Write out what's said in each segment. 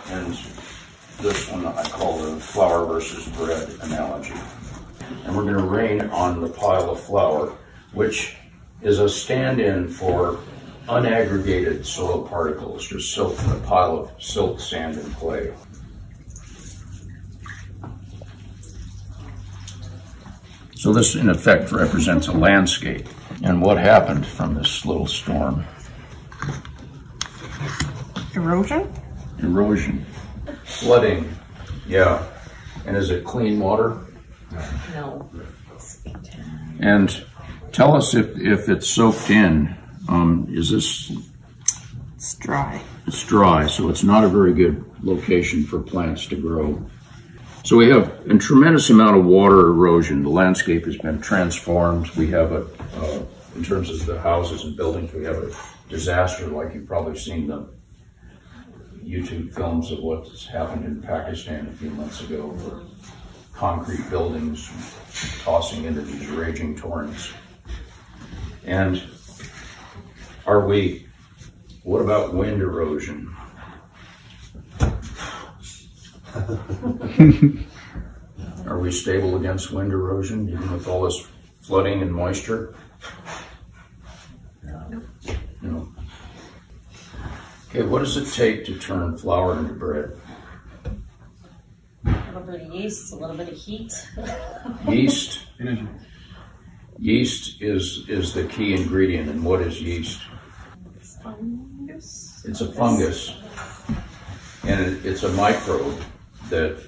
And this one I call the flour versus bread analogy. And we're going to rain on the pile of flour, which is a stand-in for unaggregated soil particles, just silt in a pile of silt, sand, and clay. So this, in effect, represents a landscape. And what happened from this little storm? Erosion? Erosion. Flooding. Yeah. And is it clean water? No. And tell us if it's soaked in. Is this? It's dry. It's dry, so it's not a very good location for plants to grow. So we have a tremendous amount of water erosion. The landscape has been transformed. We have in terms of the houses and buildings, we have a disaster like you've probably seen the YouTube films of what's happened in Pakistan a few months ago, where concrete buildings tossing into these raging torrents. And what about wind erosion? Are we stable against wind erosion, even with all this flooding and moisture? No. Okay, what does it take to turn flour into bread? A little bit of yeast, a little bit of heat. Yeast. Yeast is the key ingredient. And what is yeast? Fungus. It's a fungus, and it's a microbe that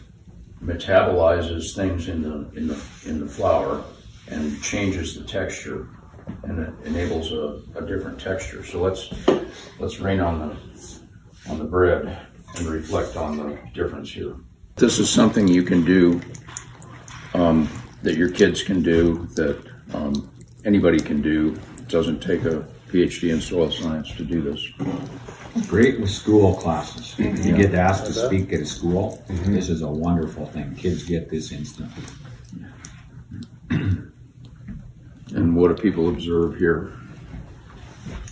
metabolizes things in the flour and changes the texture, and it enables a different texture. So let's rain on the bread and reflect on the difference here. This is something you can do, that your kids can do, that anybody can do. It doesn't take a PhD in soil science to do this. Great with school classes. If you get asked to speak at a school, this is a wonderful thing. Kids get this instantly. And what do people observe here?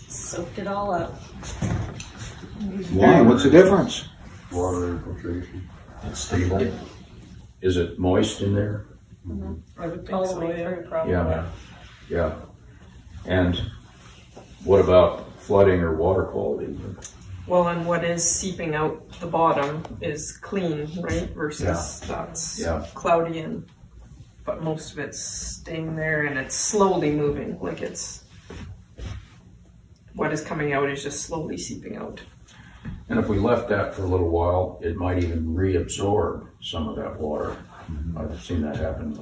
Soaked it all up. Why? What's the difference? Water infiltration. It's stable. Is it moist in there? I would think All the so, way yeah. through, probably. Yeah. And what about flooding or water quality? Well, and what is seeping out the bottom is clean, right? Versus that's cloudy, but most of it's staying there and it's slowly moving. Like what is coming out is just slowly seeping out. And if we left that for a little while, it might even reabsorb some of that water. I've seen that happen.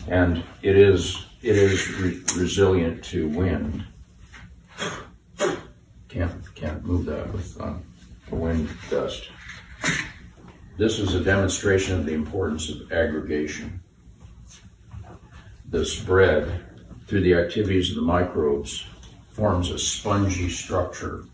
And it is resilient to wind. Can't move that with a wind gust. This is a demonstration of the importance of aggregation. The spread, through the activities of the microbes, forms a spongy structure